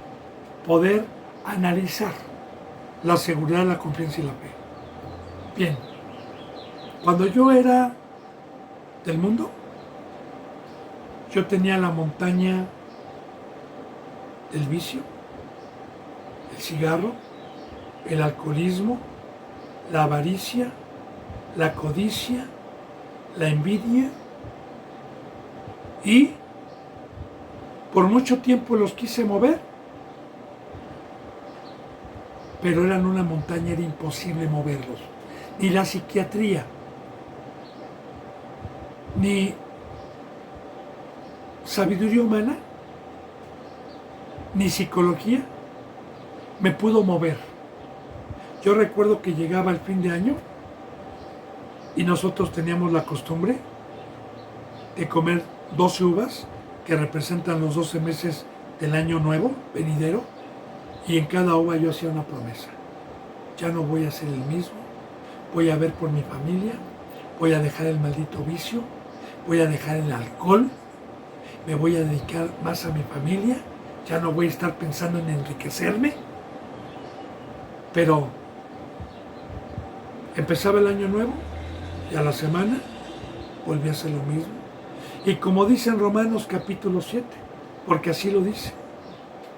poder analizar la seguridad, la confianza y la fe. Bien, cuando yo era del mundo, yo tenía la montaña del vicio, el cigarro, el alcoholismo, la avaricia, la codicia, la envidia, y por mucho tiempo los quise mover, pero eran una montaña, era imposible moverlos. Ni la psiquiatría, ni sabiduría humana, ni psicología me pudo mover. Yo recuerdo que llegaba el fin de año y nosotros teníamos la costumbre de comer 12 uvas que representan los 12 meses del año nuevo, venidero, y en cada uva yo hacía una promesa. Ya no voy a ser el mismo, voy a ver por mi familia, voy a dejar el maldito vicio, voy a dejar el alcohol, me voy a dedicar más a mi familia, ya no voy a estar pensando en enriquecerme. Pero empezaba el año nuevo y a la semana volví a hacer lo mismo. Y como dice en Romanos capítulo 7, porque así lo dice,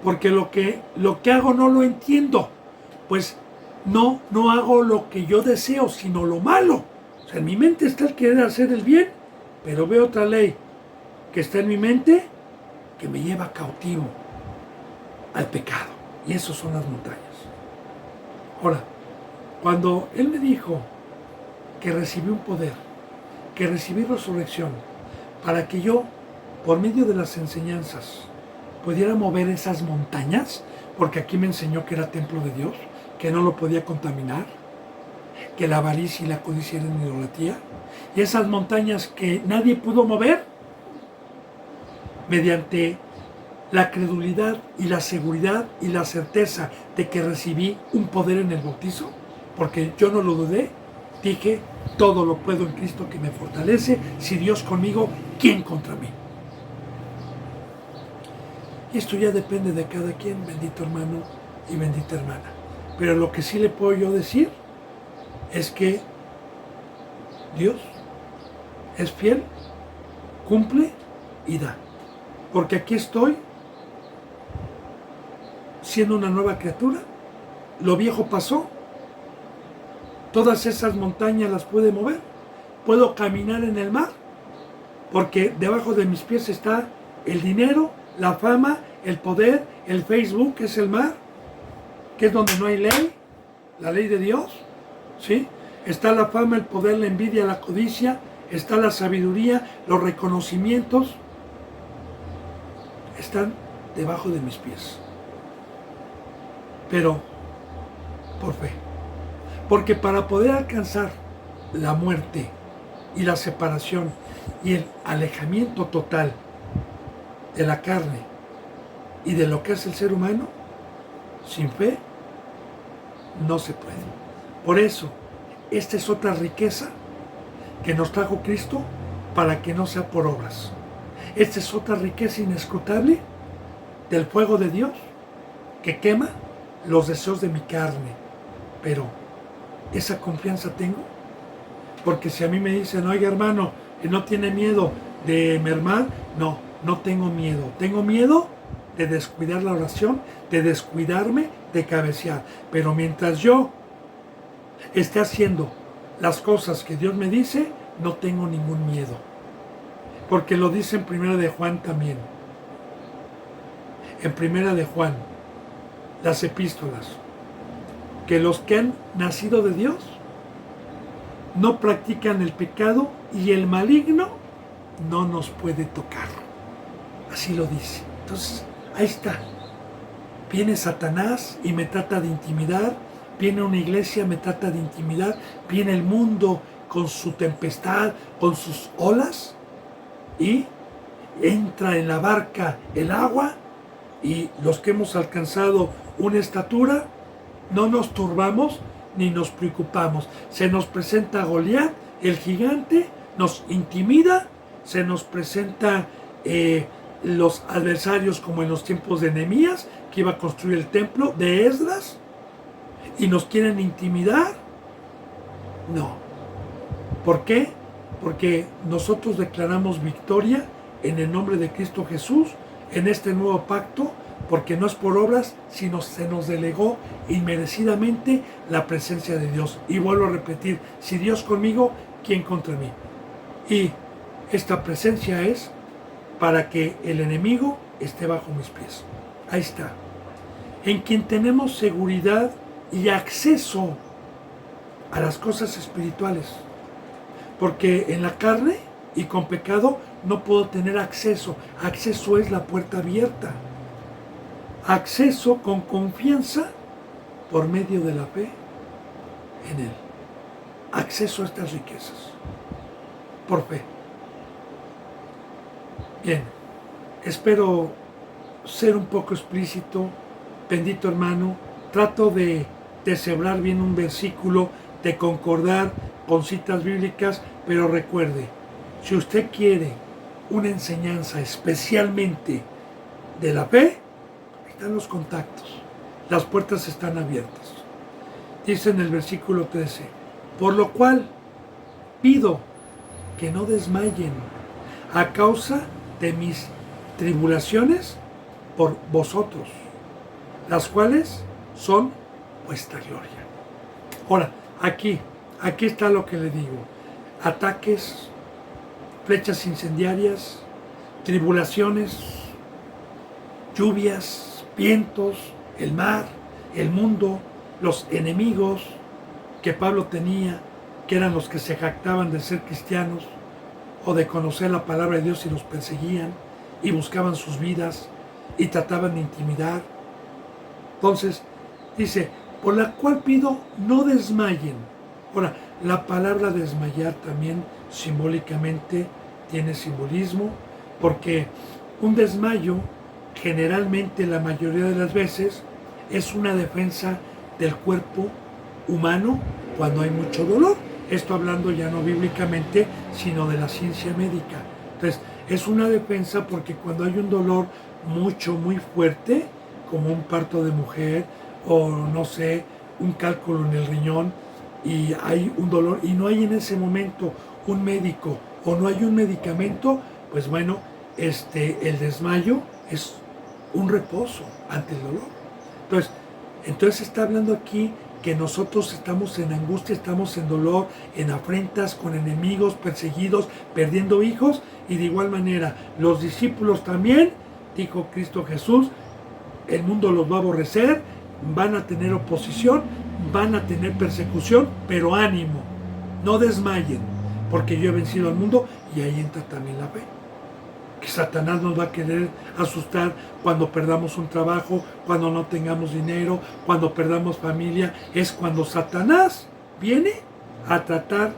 porque lo que hago no lo entiendo, pues no hago lo que yo deseo, sino lo malo. O sea, en mi mente está el querer hacer el bien, pero veo otra ley que está en mi mente que me lleva cautivo al pecado. Y eso son las montañas. Ahora, cuando Él me dijo que recibí un poder, que recibí resurrección, para que yo, por medio de las enseñanzas, pudiera mover esas montañas, porque aquí me enseñó que era templo de Dios, que no lo podía contaminar, que la avaricia y la codicia eran idolatría, y esas montañas que nadie pudo mover, mediante la credulidad y la seguridad y la certeza de que recibí un poder en el bautizo, porque yo no lo dudé, dije, todo lo puedo en Cristo que me fortalece, si Dios conmigo, ¿quién contra mí? Y esto ya depende de cada quien, bendito hermano y bendita hermana. Pero lo que sí le puedo yo decir es que Dios es fiel, cumple y da. Porque aquí estoy siendo una nueva criatura, lo viejo pasó, todas esas montañas las pude mover, puedo caminar en el mar, porque debajo de mis pies está el dinero, la fama, el poder, el Facebook, que es el mar, que es donde no hay ley, la ley de Dios, ¿sí? Está la fama, el poder, la envidia, la codicia, está la sabiduría, los reconocimientos, están debajo de mis pies. Pero por fe. Porque para poder alcanzar la muerte y la separación y el alejamiento total de la carne y de lo que es el ser humano, sin fe no se puede. Por eso, esta es otra riqueza que nos trajo Cristo para que no sea por obras. Esta es otra riqueza inescrutable del fuego de Dios que quema los deseos de mi carne. Pero esa confianza tengo, porque si a mí me dicen, oiga hermano, no tiene miedo de mermar, no tengo miedo. Tengo miedo de descuidar la oración, de descuidarme, de cabecear. Pero mientras yo esté haciendo las cosas que Dios me dice, no tengo ningún miedo. Porque lo dice en Primera de Juan también. En Primera de Juan, las epístolas, que los que han nacido de Dios no practican el pecado y el maligno no nos puede tocar. Así lo dice. Entonces, ahí está. Viene Satanás y me trata de intimidar, viene una iglesia, me trata de intimidar, viene el mundo con su tempestad, con sus olas, y entra en la barca el agua, y los que hemos alcanzado una estatura, no nos turbamos ni nos preocupamos. Se nos presenta Goliat, el gigante, nos intimida, se nos presenta los adversarios como en los tiempos de Nehemías, que iba a construir el templo, de Esdras, y nos quieren intimidar. No. ¿Por qué? Porque nosotros declaramos victoria en el nombre de Cristo Jesús, en este nuevo pacto, porque no es por obras, sino se nos delegó inmerecidamente la presencia de Dios. Y vuelvo a repetir, si Dios conmigo, ¿quién contra mí? Y esta presencia es para que el enemigo esté bajo mis pies. Ahí está. En quien tenemos seguridad y acceso a las cosas espirituales. Porque en la carne y con pecado no puedo tener acceso. Acceso es la puerta abierta. Acceso con confianza por medio de la fe en Él. Acceso a estas riquezas por fe. Bien, espero ser un poco explícito, bendito hermano. Trato de deshebrar bien un versículo, de concordar con citas bíblicas, pero recuerde, si usted quiere una enseñanza especialmente de la fe, están los contactos. Las puertas están abiertas. Dice en el versículo 13, por lo cual pido que no desmayen a causa de mis tribulaciones por vosotros, las cuales son vuestra gloria. Ahora, aquí está lo que le digo. Ataques, flechas incendiarias, tribulaciones, lluvias, vientos, el mar, el mundo, los enemigos que Pablo tenía, que eran los que se jactaban de ser cristianos o de conocer la palabra de Dios y los perseguían y buscaban sus vidas y trataban de intimidar. Entonces, dice, por la cual pido no desmayen. Ahora, la palabra desmayar también simbólicamente tiene simbolismo, porque un desmayo, generalmente la mayoría de las veces, es una defensa del cuerpo humano cuando hay mucho dolor. Esto hablando ya no bíblicamente, sino de la ciencia médica. Entonces, es una defensa porque cuando hay un dolor muy fuerte, como un parto de mujer, o no sé, un cálculo en el riñón, y hay un dolor, y no hay en ese momento un médico, o no hay un medicamento, pues bueno, el desmayo es un reposo ante el dolor. Entonces está hablando aquí que nosotros estamos en angustia, estamos en dolor, en afrentas, con enemigos, perseguidos, perdiendo hijos, y de igual manera los discípulos también, dijo Cristo Jesús, el mundo los va a aborrecer, van a tener oposición, van a tener persecución, pero ánimo, no desmayen, porque yo he vencido al mundo, y ahí entra también la fe. Que Satanás nos va a querer asustar cuando perdamos un trabajo, cuando no tengamos dinero, cuando perdamos familia. Es cuando Satanás viene a tratar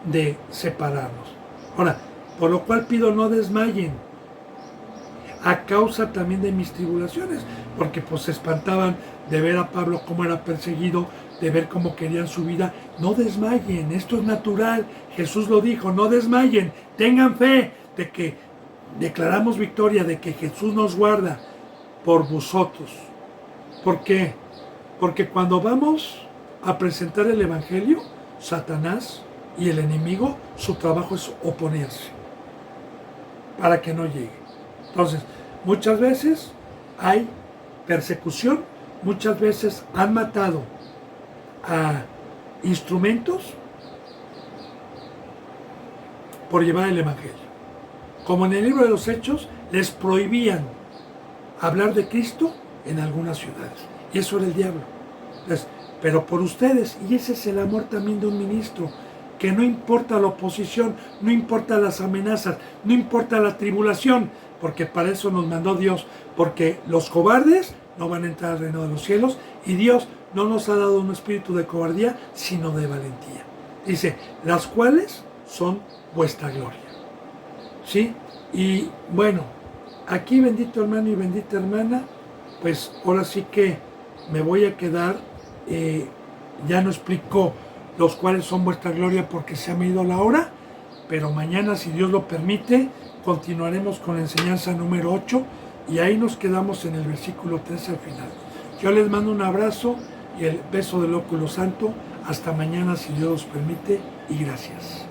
de separarnos. Ahora, por lo cual pido no desmayen, a causa también de mis tribulaciones, porque pues se espantaban de ver a Pablo cómo era perseguido, de ver cómo querían su vida. No desmayen, esto es natural. Jesús lo dijo, no desmayen, tengan fe de que declaramos victoria, de que Jesús nos guarda por vosotros. ¿Por qué? Porque cuando vamos a presentar el Evangelio, Satanás y el enemigo, su trabajo es oponerse para que no llegue. Entonces, muchas veces hay persecución, muchas veces han matado a instrumentos por llevar el Evangelio. Como en el libro de los Hechos, les prohibían hablar de Cristo en algunas ciudades. Y eso era el diablo. Entonces, pero por ustedes, y ese es el amor también de un ministro, que no importa la oposición, no importa las amenazas, no importa la tribulación, porque para eso nos mandó Dios, porque los cobardes no van a entrar al reino de los cielos, y Dios no nos ha dado un espíritu de cobardía, sino de valentía. Dice, las cuales son vuestra gloria. ¿Sí? Y bueno, aquí bendito hermano y bendita hermana, pues ahora sí que me voy a quedar, ya no explicó los cuales son vuestra gloria porque se ha medido la hora, pero mañana, si Dios lo permite, continuaremos con la enseñanza número 8 y ahí nos quedamos en el versículo 13 al final. Yo les mando un abrazo y el beso del óculo santo. Hasta mañana, si Dios los permite, y gracias.